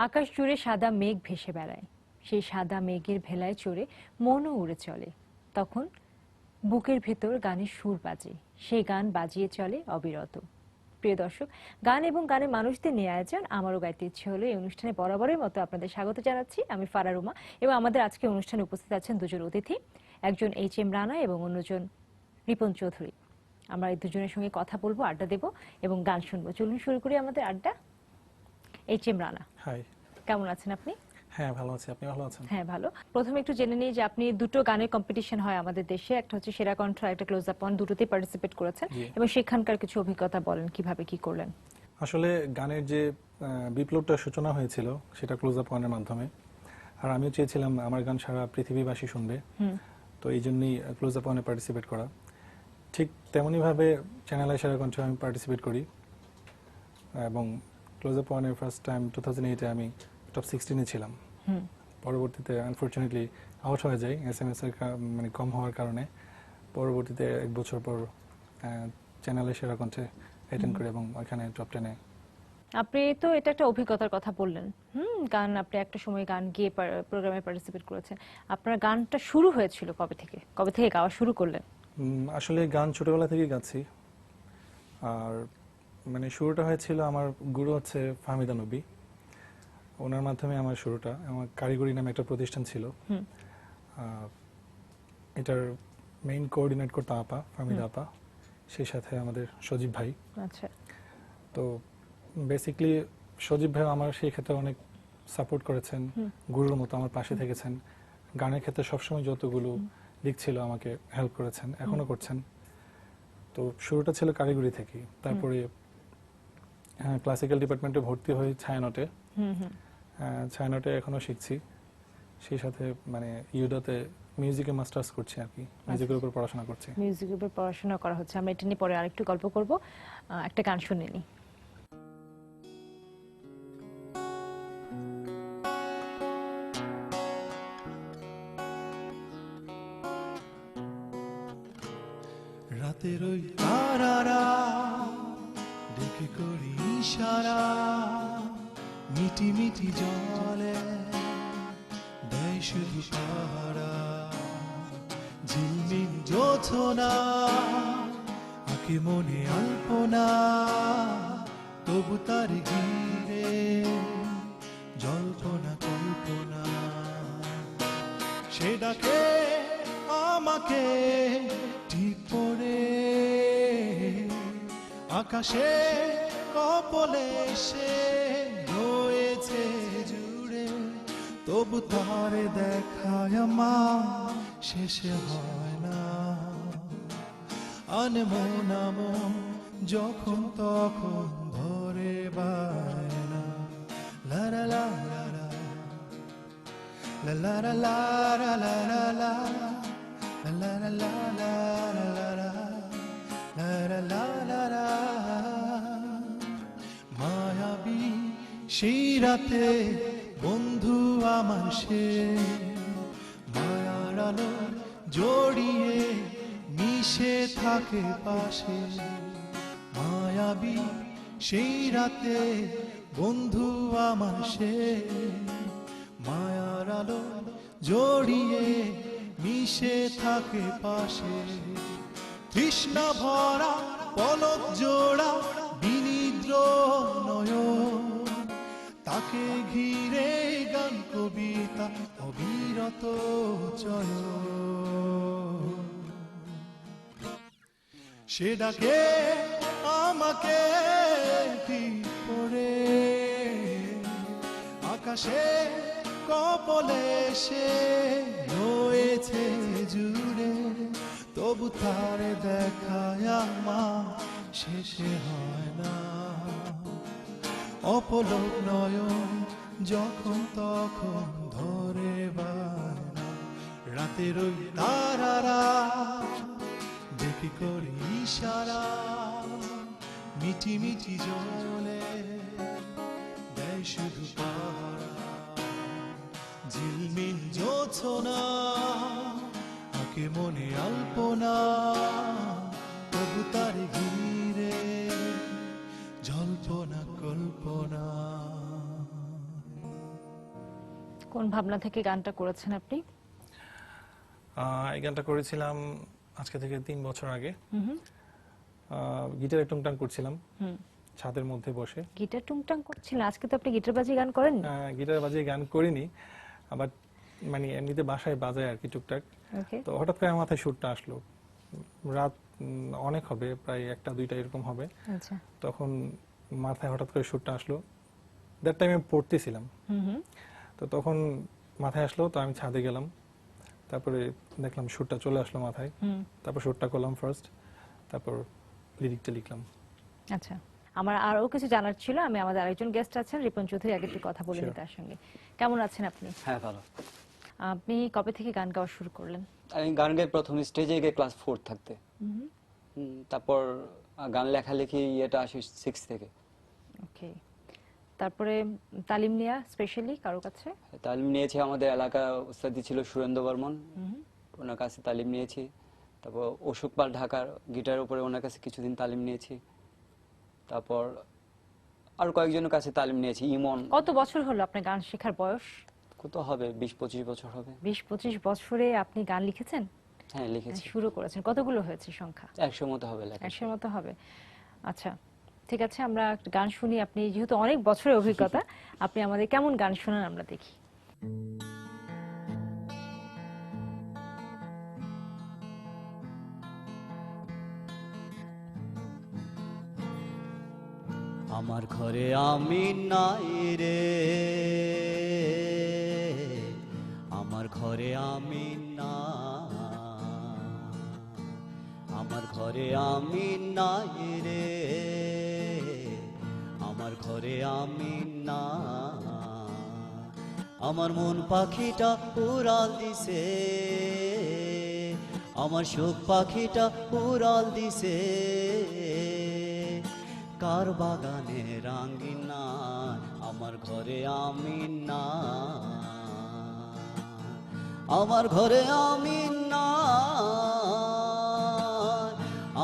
আকাশ জুড়ে সাদা মেঘ ভেসে বেড়ায়, সেই সাদা মেঘের ভেলায় চড়ে মনও উড়ে চলে। তখন বুকের ভেতর গানের সুর বাজে, সেই গান বাজিয়ে চলে অবিরত। প্রিয় দর্শক, গান এবং গানের মানুষদের নিয়ে আয়োজন আমারও গাইতে ইচ্ছে হলো এই অনুষ্ঠানে বরাবরের মতো আপনাদের স্বাগত জানাচ্ছি। আমি ফারা রুমা এবং আমাদের আজকে অনুষ্ঠানে উপস্থিত আছেন দুজন অতিথি, একজন এইচ.এম. রানা এবং অন্যজন রিপন চৌধুরী। আমরা এই দুজনের সঙ্গে কথা বলবো, আড্ডা দেব এবং গান শুনবো। চলুন শুরু করি আমাদের আড্ডা। এইচ.এম. রানা, হাই। কেমন আছেন আপনি? হ্যাঁ, ভালো আছি। আপনি ভালো আছেন? হ্যাঁ, ভালো। প্রথমে একটু জেনে নিই যে আপনি দুটো গানের কম্পিটিশন হয় আমাদের দেশে, একটা হচ্ছে সেরা কণ্ঠ, একটা ক্লোজ আপ অন, দুটোতেই পার্টিসিপেট করেছেন এবং সেখানকার কিছু অভিজ্ঞতা বলেন, কিভাবে কি করলেন? আসলে গানের যে বিপ্লবটা সূচনা হয়েছিল সেটা ক্লোজ আপ ওয়ানের মাধ্যমে, আর আমিও চেয়েছিলাম আমার গান সারা পৃথিবীবাসী শুনবে, তো এই জন্যই ক্লোজ আপ ওয়ানে পার্টিসিপেট করা। ঠিক তেমনই ভাবে চ্যানেল আই সেরা কণ্ঠে আমি পার্টিসিপেট করি এবং ক্লোজ আপ ওয়ানের ফার্স্ট টাইম 2008-এ আমি টপ 16-এ ছিলাম। পরবর্তীতে আনফরচুনেটলি আউট হয়ে যাই SMS এর মানে কম হওয়ার কারণে। পরবর্তীতে এক বছর পর চ্যানেলে সেরা কণ্ঠে অ্যাটেন্ড করি এবং ওখানে টপ 10-এ। আপনি তো এটা একটা অভিজ্ঞতার কথা বললেন, গান আপনি একটা সময় গান গিয়ে প্রোগ্রামে পার্টিসিপেট করেছেন। আপনার গানটা শুরু হয়েছিল কবে থেকে, কবে থেকে গাওয়া শুরু করলেন? আসলে গান ছোটবেলা থেকেই গাচ্ছি, আর মানে শুরুটা হয়েছিল আমার গুরু হচ্ছে ফাহমিদা নবী, ওনার মাধ্যমে আমার শুরুটা। আমার কারিগরি নামে একটা প্রতিষ্ঠান ছিল, এটার মেইন কোঅর্ডিনেট করতাম আপা, ফাহমিদা আপা, সেই সাথে আমাদের সজীব ভাই। আচ্ছা। তো বেসিক্যালি সজীব ভাই আমার সেই ক্ষেত্রে অনেক সাপোর্ট করেছেন, গুরুর মতো আমার পাশে থেকেছেন। গানের ক্ষেত্রে সবসময় যতগুলো দিক ছিল আমাকে হেল্প করেছেন, এখনো করছেন। তো শুরুটা ছিল কারিগরি থেকে, তারপরে ক্লাসিক্যাল ডিপার্টমেন্টে ভর্তি হই ছায়ানটে। ছায়ানটে এখনো শিখছি, সেই সাথে মানে ইউডাতে মিউজিকে মাস্টার্স করছি আর কি, মিউজিকের উপর পড়াশোনা করছি। মিউজিকের উপর পড়াশোনা করা হচ্ছে, আমরা এটা নিয়ে পরে আরেকটু গল্প করব। একটা গান শুনে নিই। রাতের ওই তারারা ডেকে করি ইশারা, মিটি মিটি জলে দেয় শুধু পাহারা। ঝিলমিল জোছনা আঁকে মনে আলপনা, তবু তার ঘিরে জল্পনা কল্পনা। সে ডাকে আমাকে ঠিক পড়ে আকাশে কপলে সে রয়েছে জুড়ে, তবু তার দেখায় আমার শেষে হয় না। আনমন আমন যখন তখন ধরে বায়না। লারা লারা la la la la la la la la la la la la la la la। মায়াবী সেই রাতে বন্ধু আমার সে, মায়ার আলো জড়িয়ে মিশে থাকে পাশে। মায়াবী সেই রাতে বন্ধু আমার সে, মায়ার আলো জড়িয়ে মিশে থাকে পাশে। তৃষ্ণা ভরা পলক জোড়া বিনিদ্র নয়ন, তাকে ঘিরে গান কবিতা অবিরত চয়ন। সে ডাকে আমাকে ঠিক পড়ে আকাশে কপলে সে রয়েছে জুড়ে, তবু তার দেখায় আমার শেষে হয় না। অপলক নয়ন যখন তখন ধরে বায়না। রাতের ওই তারারা দেখি করি ইশারা, মিটি মিটি জলে দেয় শুধু পাহারা। ঝিলমিল জোছনা আঁকে মনে আলপনা, তবু তার ঘিরে জল্পনা কল্পনা। কোন ভাবনা থেকে গানটা করেছেন আপনি? এই গানটা করেছিলাম আজকে থেকে 3 বছর আগে। হুম। গিটারে টুংটাং করছিলাম হুম। ছাদের মধ্যে বসে। গিটার টুংটাং করছিলেন? আজকে তো আপনি গিটার বাজিয়ে গান করেন? গিটার বাজিয়ে গান করিনি, আবার মানে এমনিতে বাসায় বাজায় আর কি টুকটাক। ওকে। তো হঠাৎ করে আমার মাথায় সুরটা আসলো। রাত অনেক হবে, প্রায় 1টা 2টা এরকম হবে। আচ্ছা। তখন মাথায় হঠাৎ করে সুরটা আসলো। দ্যাট টাইমে পড়তেছিলাম। হুম। তো তখন মাথায় আসলো, তো আমি ছাদে গেলাম। তারপরে দেখলাম সুরটা চলে আসলো মাথায়। হুম। তারপর সুরটা করলাম ফার্স্ট, তারপর লিরিকটা লিখলাম। আচ্ছা, আমার আরো কিছু জানার ছিল। আমি আমাদের আরেকজন গেস্ট আছেন, রিপন চৌধুরী, আগে একটু কথা বলে নিই Sure. তার সঙ্গে। কেমন আছেন আপনি? হ্যাঁ, ভালো। আপনি কবে থেকে গান গাওয়া শুরু করলেন? আমি গান গাই প্রথম স্টেজে গিয়ে ক্লাস 4 থাকতে। হুম। তারপর গান লেখালেখি এটা আসে 6 থেকে। ওকে। তারপরে তালিম নেওয়া স্পেশালি কারো কাছে? তালিম নিয়েছি, আমাদের এলাকা উস্তাদি ছিল সুরেন্দ্র বর্মন, হুম। ওনার কাছে তালিম নিয়েছি। তারপর অশোক পাল ঢাকার গিটার উপরে, ওনার কাছে কিছুদিন তালিম নিয়েছি। তারপর আর কয়েকজনের কাছে তালিম নিয়েছি। ইমন। কত বছর হলো আপনার গান শেখার বয়স? কত হবে, 20-25 বছর হবে। 20-25 বছরে আপনি গান লিখেছেন? হ্যাঁ, লিখেছি। শুরু করেছেন, কতগুলো হয়েছে সংখ্যা? 100 মতো হবে লেখা। 100 মতো হবে। আচ্ছা, ঠিক আছে, আমরা একটা গান শুনি। আপনি যেহেতু অনেক বছরের অভিজ্ঞতা, আপনি আমাদের কেমন গান শোনান আমরা দেখি। আমার ঘরে আমি নাই রে, আমার ঘরে আমি না, আমার ঘরে আমি নাই রে, আমার ঘরে আমি না, আমার মন পাখিটা উড়াল দিছে, আমার সুখ পাখিটা উড়াল দিছে, কার বাগানে রাঙ্গিনা, আমার ঘরে আমি না, আমার ঘরে আমি না,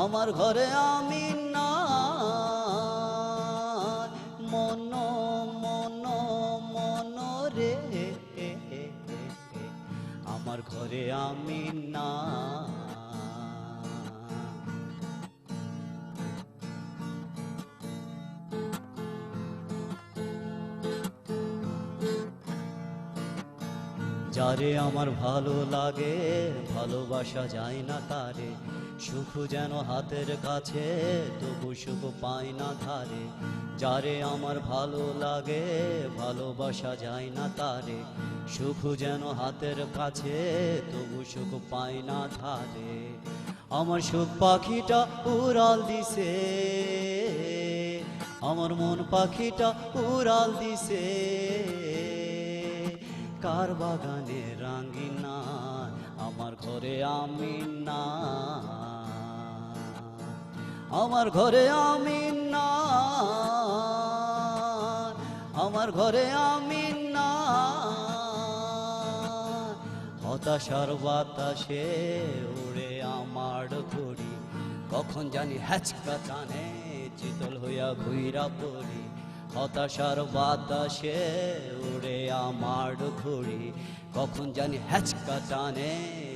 আমার ঘরে আমি না, মন মন মন রে, আমার ঘরে আমি না। যারে আমার ভালো লাগে ভালোবাসা যায় না তারে, সুখ যেন হাতের কাছে তবু সুখ পাই না ধারে, যারে আমার ভালো লাগে ভালোবাসা যায় না তারে, সুখ যেন হাতের কাছে তবু সুখ পাই না ধারে, আমার সুখ পাখিটা উড়াল দিছে, আমার মন পাখিটা উড়াল দিছে, কার বাগানে রাঙ্গিনা, আমার ঘরে আমি না, আমার ঘরে আমি না, আমার ঘরে আমি না, হতাশার বাতাসে উড়ে আমার ঘড়ি, কখন জানি হ্যাচকা টানে চিতল হইয়া ঘুইরা পড়ি, হতাশার বাতাসে উড়ে আমার ঘড়ি, কখন জানি হ্যাচকা টানে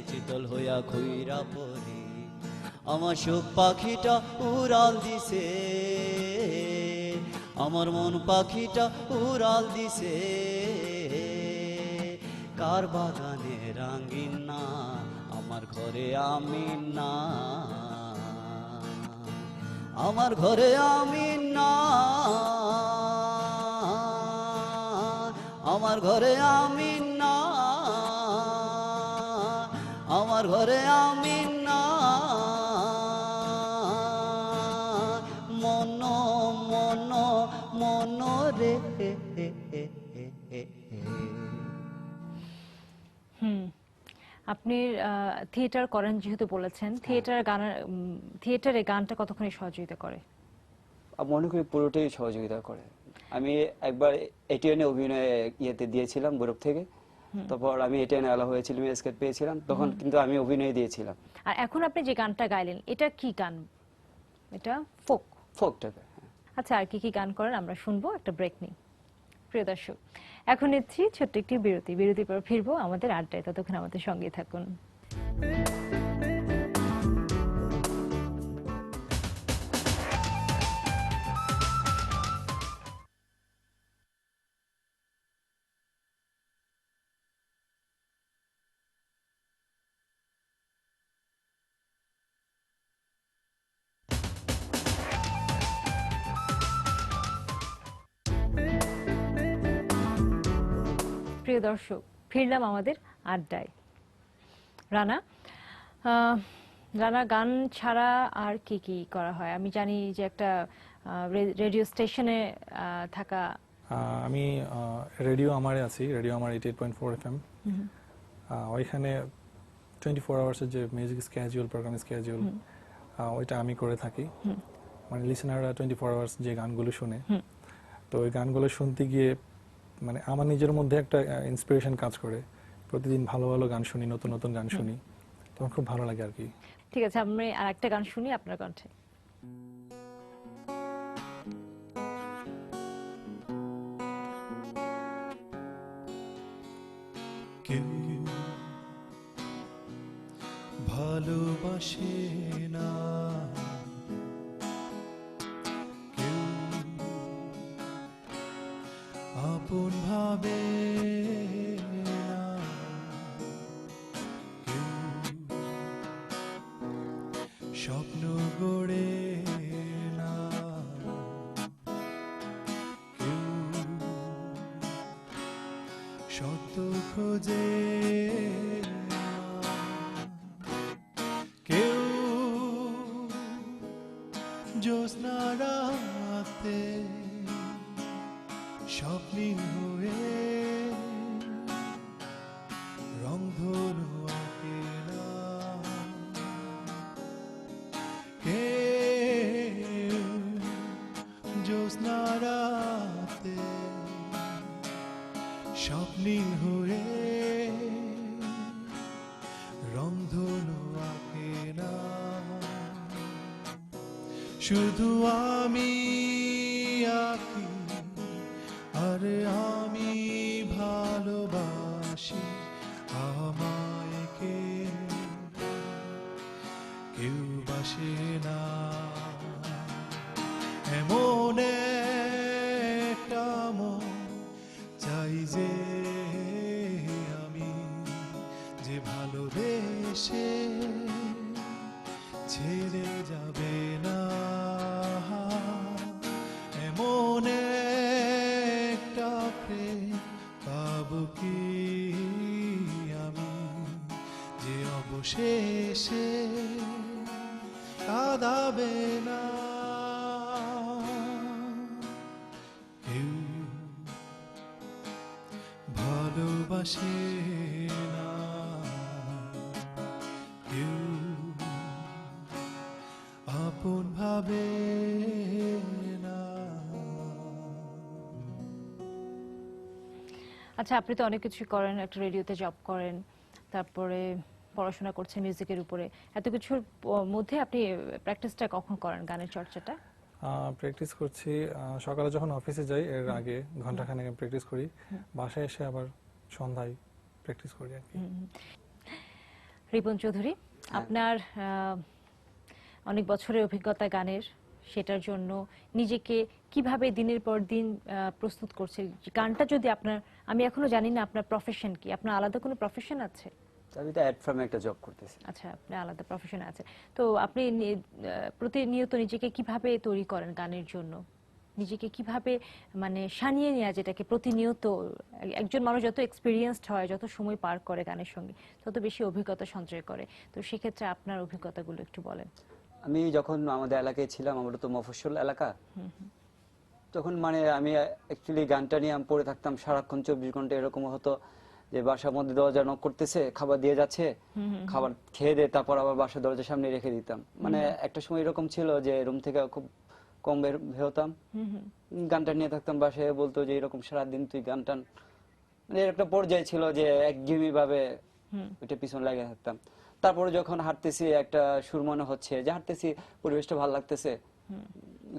চিতল হইয়া ঘুইরা পড়ি, আমার সুখ পাখিটা উড়াল দিছে, আমার মন পাখিটা উড়াল দিছে, কার বাগানে রাঙ্গিনা, আমার ঘরে আমি না, আমার ঘরে আমি না, আমার ঘরে আমি না, আমার ঘরে আমি না, মন মন মন রে। আপনি থিয়েটার করেন যেহেতু বলেছেন, থিয়েটারে গানটা কতখানি সহযোগিতা করে? মনে করি পুরোটাই সহযোগিতা করে। আমি একবার এটিএনে অভিনয়ে ইয়েতে দিয়েছিলাম বরফ থেকে, তারপর আমি এটিএনে আলা হয়েছিল, স্কেট পেয়েছিলাম, তখন কিন্তু আমি অভিনয় দিয়েছিলাম। আর এখন আপনি যে গানটা গাইলেন, এটা কি গান? এটা ফোক? ফোক টাইপের। আচ্ছা, আর কি কি গান করেন আমরা শুনবো, একটা ব্রেক নিই। প্রিয় দর্শক, এখন নিচ্ছি ছোট্ট একটি বিরতির পর ফিরবো আমাদের আড্ডায়। ততক্ষণ আমাদের সঙ্গেই থাকুন। প্রিয় দর্শক, ফিরলাম আমাদের আড্ডায়। রানা, রানা, গান ছাড়া আর কি কি করা হয়? আমি জানি যে একটা রেডিও স্টেশনে থাকা। আমি রেডিও আমারে আছি, রেডিও আমার 88.4 FM। ওইখানে 24 আওয়ার্সের যে মিউজিক স্ক্যাজুয়াল, প্রোগ্রাম স্ক্যাজুয়াল, ওইটা আমি করে থাকি। মানে লিসেনাররা 24 আওয়ার্স যে গানগুলো শুনে, তো ওই গানগুলো শুনতে গিয়ে মানে আমার নিজের মধ্যে একটা ইন্সপিরেশন কাজ করে। প্রতিদিন ভালো ভালো গান শুনি, নতুন নতুন গান শুনি, তখন খুব ভালো লাগে আর কি। ঠিক আছে, আমি আর একটা গান শুনি আপনার কণ্ঠে। কেউ ভালোবাসে না, কেউ আপন ভাবে না, কেউ স্বপ্ন গড়ে না, কেউ সত্য খোঁজে না, কেউ জ্যোৎস্না রাতে স্বপ্নী হয়ে রংধনু আঁকে না, কেউ জ্যোৎস্না রাতে স্বপ্নী হয়ে রংধনু আঁকে না, শুধু আমি আঁকি আর আমি ভালোবাসি আমায়, কেউ বাসে না। এমন একটা মন চাই যে আমি, যে ভালোবেসে ছেড়ে যাবে না। এমন একটা প্রেম পাবো কি আমি, যে অবশেষে কাঁদাবে না। কেউ ভালোবাসে না, কেউ আপন ভাবে না। আচ্ছা, আপনি তো অনেক কিছু করেন, একটা রেডিওতে জব করেন, তারপরে পড়াশোনা করছেন মিউজিকের উপরে। এত কিছুর মধ্যে আপনি প্র্যাকটিসটা কখন করেন, গানের চর্চাটা? প্র্যাকটিস করছি সকালে যখন অফিসে যাই, এর আগে ঘন্টাখানেক প্র্যাকটিস করি, বাসায় এসে আবার সন্ধ্যায় প্র্যাকটিস করি আর কি। রিপন চৌধুরী, আপনার অনেক বছরের অভিজ্ঞতা গানের, সেটার জন্য নিজেকে কিভাবে দিনের পর দিন প্রস্তুত করছে? গানটা যদি আপনার, আমি এখনো জানি না আপনার প্রফেশন কি, আপনার আলাদা কোনো প্রফেশন আছে? আমি তো অ্যাড ফার্মে একটা জব করতেছি। আচ্ছা, আপনার আলাদা প্রফেশন আছে। তো আপনি প্রতিনিয়ত নিজেকে কিভাবে তৈরি করেন গানের জন্য? নিজেকে কিভাবে মানে সানিয়ে নেওয়া, যেটাকে প্রতিনিয়ত একজন মানুষ যত এক্সপিরিয়েন্সড হয়, যত সময় পার করে গানের সঙ্গে, তত বেশি অভিজ্ঞতা সঞ্চয় করে। তো সেক্ষেত্রে আপনার অভিজ্ঞতাগুলো একটু বলেন। আমি যখন আমাদের এলাকায় ছিলাম, আমরা তো মফস্বল এলাকা, তখন মানে আমি অ্যাকচুয়ালি গানটা নিয়ে আমি পড়ে থাকতাম সারাক্ষণ, 24 ঘন্টা এরকম হতো যে বাসার মধ্যে দরজা নক করতেছে, খাবার দিয়ে যাচ্ছে, খাবার খেয়ে দিয়ে তারপর আবার বাসার দরজার সামনে রেখে দিতাম। মানে একটা সময় এরকম ছিল যে রুম থেকে খুব কম বের হতাম, গানটা নিয়ে থাকতাম। বাসায় বলতো যে এরকম সারাদিন তুই গান টান, মানে একটা পর্যায়ে ছিল যে একঘেয়েমি ভাবে ওইটা পিছন লাগে থাকতাম। তারপরে যখন হাঁটতেছি একটা সুর মনে হচ্ছে যে হাঁটতেছি, পরিবেশটা ভালো লাগতেছে,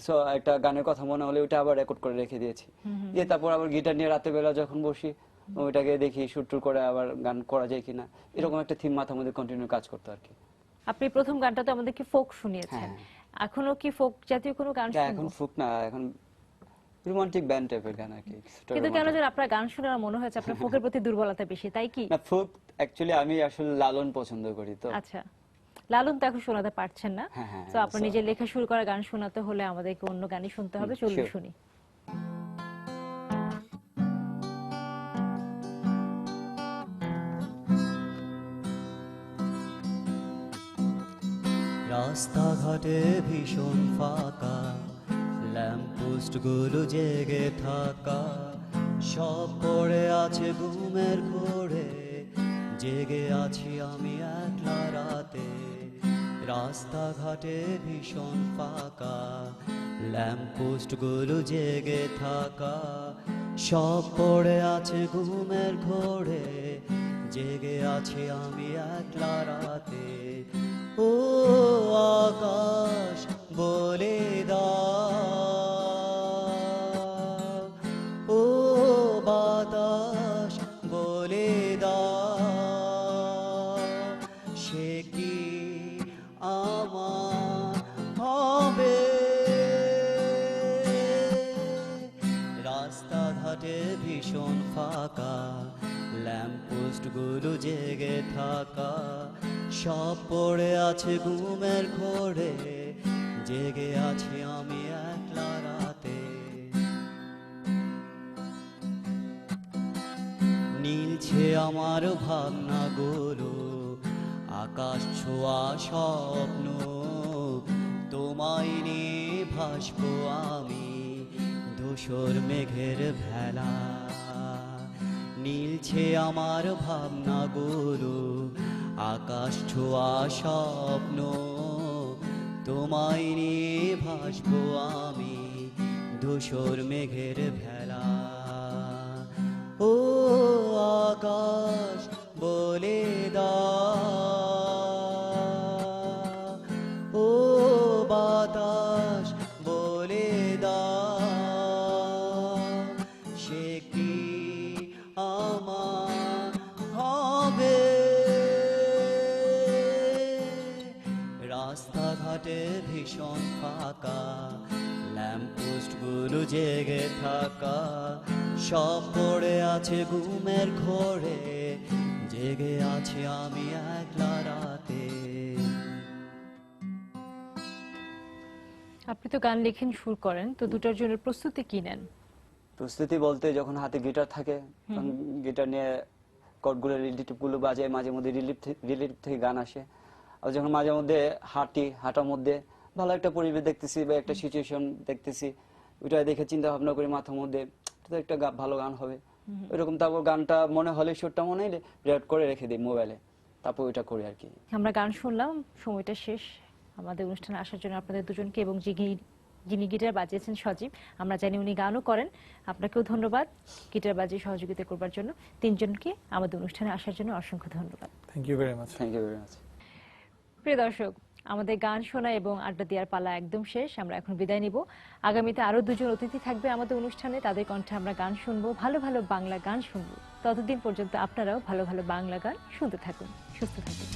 সো একটা গানের কথা মনে হলে ওটা আবার রেকর্ড করে রেখে দিয়েছি, দিয়ে তারপর আবার গিটার নিয়ে রাতের বেলা যখন বসি ওইটাকে দেখি শুট টুর করে আবার গান করা যায় কিনা, এরকম একটা থিম মাথার মধ্যে কন্টিনিউ কাজ করতো আর কি। আপনি প্রথম গানটা তো আমাদেরকে ফোক শুনিয়েছেন, এখনো কি ফোক জাতীয় কোনো গান এটা এখন শুনবো? ফুক না, এখন রোমান্টিক ব্যান্ড টাইপের গান আর কি। কিন্তু কেন যেন আপনার গান শুনে আমার মনে হয়েছে আপনার ফোকের প্রতি দুর্বলতা বেশি, তাই কি? না, ফোক অ্যাকচুয়ালি আমি আসলে লালন পছন্দ করি তো। আচ্ছা, লালন তো এখন শোনাতে পারছেন না, হ্যাঁ, হ্যাঁ, তো আপনার so- নিজের লেখা শুরু করা গান শোনাতে হলে আমাদেরকে অন্য গানই শুনতে হবে, চলুন sure. শুনি। রাস্তাঘাটে ভীষণ ফাঁকা, ল্যাম্পপোস্ট গুলো জেগে থাকা, সব পড়ে আছে ঘুমের ঘোরে, জেগে আছি আমি একলা রাতে। রাস্তাঘাটে ভীষণ ফাঁকা, ল্যাম্পপোস্ট গুলো জেগে থাকা, সব পড়ে আছে ঘুমের ঘোরে, জেগে আছি আমি একলা রাতে। ও আকাশ বলে দাও, ও বাতাস বলে দাও, সে কি আমার হবে? রাস্তাঘাটে ভীষণ ফাঁকা, ল্যাম্পপোস্ট গুলো জেগে থাকা, সব পড়ে আছে ঘুমের ঘোরে, জেগে আছি আমি একলা রাতে। নীলছে আমার ভাবনাগুলো, আকাশ ছোঁয়া স্বপ্ন, তোমায় নিয়ে ভাসবো আমি ধূসর মেঘের ভেলা। নীলছে আমার ভাবনাগুলো, আকাশ ছোঁয়া স্বপ্ন, তোমায় নিয়ে ভাসবো আমি ধূসর মেঘের ভেলা। ও আকাশ বলে দাও, ও বাতাস বলে দাও, সে কি আমার হবে? রাস্তাঘাটে ভীষণ ফাঁকা, ল্যাম্পপোস্ট গুলো জেগে থাকা, সব পড়ে আছে ঘুমের ঘোরে, জেগে আছি আমি একলা রাতে। আপনি তো গান লেখেন, সুর করেন, তো দুটার জন্য প্রস্তুতি কি নেন? প্রস্তুতি বলতে যখন হাতে গিটার থাকে তখন গিটার নিয়ে কর্ডগুলো রিলেটিভ গুলো বাজায়, মাঝে মধ্যে রিলেটিভ থেকে গান আসে। আর যখন মাঝে মধ্যে হাঁটার মধ্যে ভালো একটা পরিবেশ দেখতেছি বা একটা সিচুয়েশন দেখতেছি, ওইটা দেখে চিন্তা ভাবনা করি মাথার মধ্যে তো একটা ভালো গান হবে ওইরকম, তারপর গানটা মনে হলে সুরটা মনে হলে রেকর্ড করে রেখে দিই মোবাইলে, তারপর ওইটা করি আর কি। আমরা গান শুনলাম, সময়টা শেষ। আমাদের অনুষ্ঠানে আসার জন্য আপনাদের দুজনকে এবং যিনি গিটার বাজিয়েছেন সজীব, আমরা জানি উনি গানও করেন, আপনাকেও ধন্যবাদ গিটার বাজিয়ে সহযোগিতা করবার জন্য। তিনজনকে আমাদের অনুষ্ঠানে আসার জন্য অসংখ্য ধন্যবাদ। Thank you very much. Thank you very much. প্রিয় দর্শক, আমাদের গান শোনা এবং আড্ডা দেওয়ার পালা একদম শেষ, আমরা এখন বিদায় নিব। আগামীতে আরো দুজন অতিথি থাকবে আমাদের অনুষ্ঠানে, তাদের কণ্ঠে আমরা গান শুনবো, ভালো ভালো বাংলা গান শুনবো। ততদিন পর্যন্ত আপনারাও ভালো ভালো বাংলা গান শুনতে থাকুন, সুস্থ থাকুন।